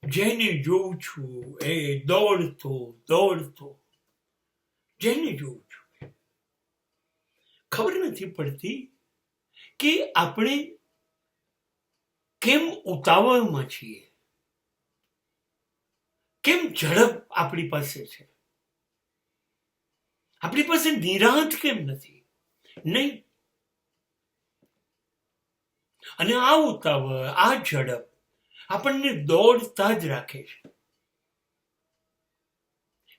જેને જોઉં છું એ દોડતો દોડતો, જેને જોઉં છું ખબર નથી પડતી કે આપણે કેમ ઉતાવળમાં છીએ, કેમ ઝડપ આપણી પાસે છે, આપણી પાસે નિરાંત કેમ નથી. નહીં, અને આ ઉતાવળ, આ ઝડપ આપણને દોડતા જ રાખે છે.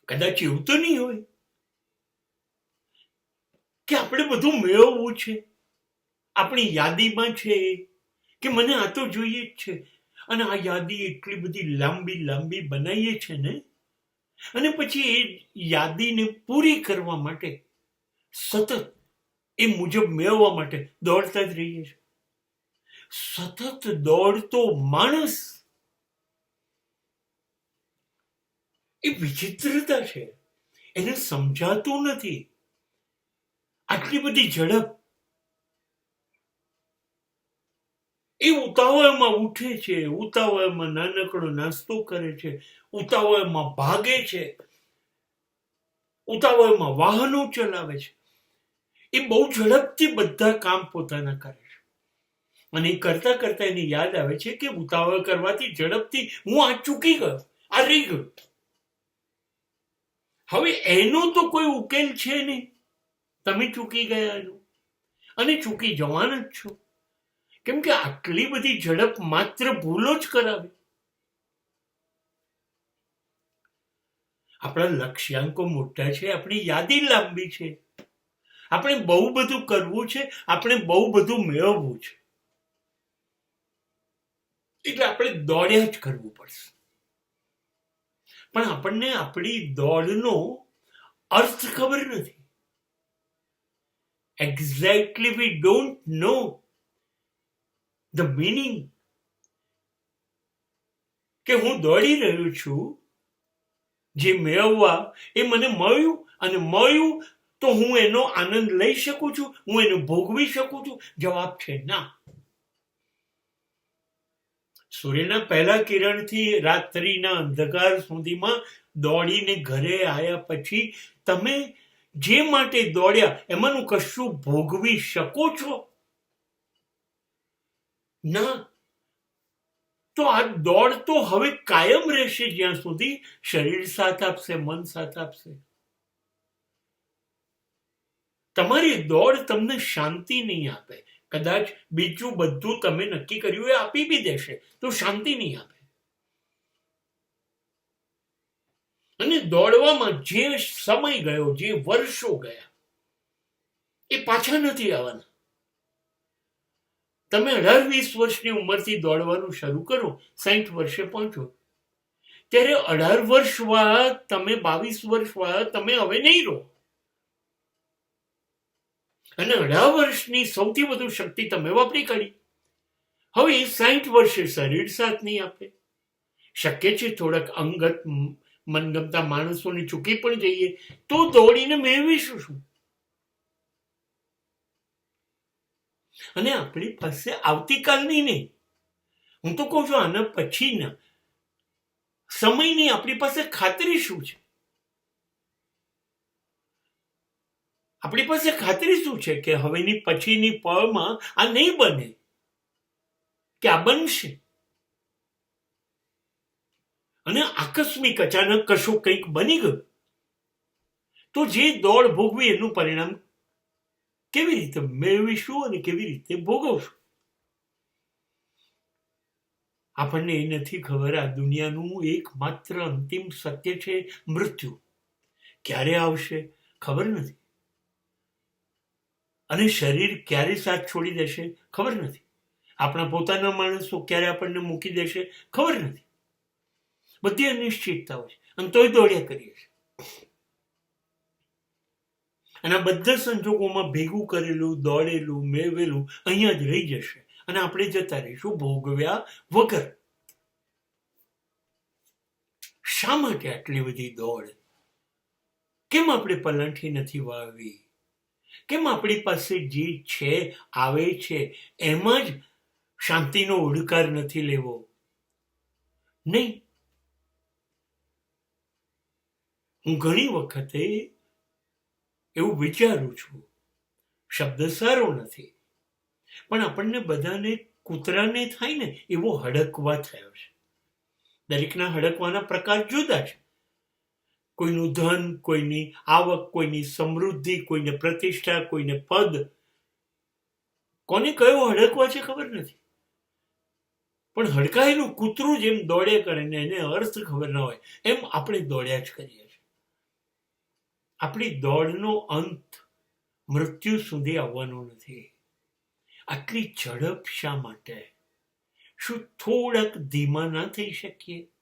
કદાચ એવું તો નહીં હોય કે આપણે બધું મેળવવું છે, આપણી યાદીમાં છે કે મને આ તો જોઈએ જ છે, અને આ યાદી એટલી બધી લાંબી લાંબી બનાવીએ છે ને, અને પછી એ યાદીને પૂરી કરવા માટે સતત એ મુજબ મેળવવા માટે દોડતા જ રહીએ છીએ. સતત દોડતો માણસ એ વિચિત્રતા છે, એને સમજાતું નથી. આટલી બધી ઝડપ, એ ઉતાવળમાં ઉઠે છે, ઉતાવળમાં નાનકડો નાસ્તો કરે છે, ઉતાવળમાં ભાગે છે, ઉતાવળમાં વાહનો ચલાવે છે. એ બહુ ઝડપથી બધા કામ પોતાના કરે છે, અને એ કરતા કરતા એને યાદ આવે છે કે ઉતાવળ કરવાથી ઝડપથી હું આ ચૂકી ગયો, આ રહી ગયો. હવે એનો તો કોઈ ઉકેલ છે નહીં. તમે ચૂકી ગયા એનું, અને ચૂકી જવાના જ છો, કેમ કે આટલી બધી ઝડપ માત્ર ભૂલો જ કરાવે. આપણા લક્ષ્યાંકો મોટા છે, આપણી યાદી લાંબી છે, આપણે બહુ બધું કરવું છે, આપણે બહુ બધું મેળવવું છે, એટલે આપણે દોડ્યા જ કરવું પડશે. પણ આપણને આપણી દોડનો અર્થ ખબર નથી. Exactly we don't know the meaning, કે હું દોડી રહ્યો છું, જે મેળવવા એ મને મળ્યું, અને મળ્યું તો હું એનો આનંદ લઈ શકું છું, હું એને ભોગવી શકું છું. જવાબ છે ના. સૂર્યના પહેલા કિરણથી રાત્રિના અંધકાર સુધીમાં દોડીને ઘરે આવ્યા પછી તમે જે માટે દોડ્યા એમાંનું કશું ભોગવી શકો છો? ના. તો આ દોડ તો હવે કાયમ રહેશે, જ્યાં સુધી શરીર સાથ આપશે, મન સાથ આપશે. તમારી દોડ તમને શાંતિ નહીં આપે. કદાચ બીજું બધું તમે નક્કી કર્યું એ આપી બી દેશે, તો શાંતિ નહીં આપે. અને દોડવામાં જે સમય ગયો, જે વર્ષો ગયા, એ પાછા નથી આવવાના. તમે 18-20 વર્ષની ઉંમરથી દોડવાનું શરૂ કરો, 60 વર્ષે પહોંચો, ત્યારે 18 વર્ષ બાદ, તમે 22 વર્ષ બાદ તમે હવે નહીં રહો. અને 18 વર્ષની સૌથી વધુ શક્તિ તમે વાપરી કાઢી. હવે 60 વર્ષે શરીર સાથ નહીં આપે. શક્ય છે થોડાક અંગત મનગમતા માણસોને ચૂકી પણ જઈએ, તો દોડીને મેળવીશું શું? અને આપણી પાસે આવતીકાલની નહીં, હું તો કહું છું આના પછીના સમયની આપણી પાસે ખાતરી શું છે? આપણી પાસે ખાતરી શું છે કે હવેની પછીની પળમાં આ નહીં બને, કે આ બનશે? અને આકસ્મિક અચાનક કશું કંઈક બની ગયું, તો જે દોડ ભોગવી એનું પરિણામ કેવી રીતે મેળવીશું અને કેવી રીતે ભોગવશું? આપણને એ નથી ખબર. આ દુનિયાનું એકમાત્ર અંતિમ સત્ય છે મૃત્યુ. ક્યારે આવશે ખબર નથી, અને શરીર ક્યારે સાથ છોડી દેશે ખબર નથી. આપણા પોતાના માણસો ક્યારે આપણને મૂકી દેશે ખબર નથી. બધી અનિશ્ચિતતા હોય, અને તોય દોડ્યા કરીએ છીએ. અને આ બધા સંજોગોમાં ભેગું કરેલું, દોડેલું, મેળવેલું અહીંયા જ રહી જશે, અને આપણે જતા રહીશું ભોગવ્યા વગર. શા માટે આટલી બધી દોડ? કેમ આપણે પલાંઠી નથી વાળવી? કેમ આપણી પાસે જે છે, આવે છે, એમાં જ શાંતિનો ઉડકાર નથી લેવો? નહીં, હું ઘણી વખતે એવું વિચારું છું, શબ્દ સારો નથી, પણ આપણને બધાને કૂતરાને થાય ને એવો હડકવા થયો છે. દરેકના હડકવાના પ્રકાર જુદા છે. કોઈનું ધન, કોઈની આવક, કોઈની સમૃદ્ધિ, કોઈને પ્રતિષ્ઠા, કોઈને પદ. કોને કયો હડકવા છે ખબર નથી, પણ હડકાયેલું કૂતરું જેમ દોડે કરે ને એને અર્થ ખબર ના હોય, એમ આપણે દોડ્યા જ કરીએ છીએ. આપણી દોડનો અંત મૃત્યુ સુધી આવવાનો નથી. આટલી ઝડપ શા માટે? શું થોડાક ધીમા ના થઈ શકીએ?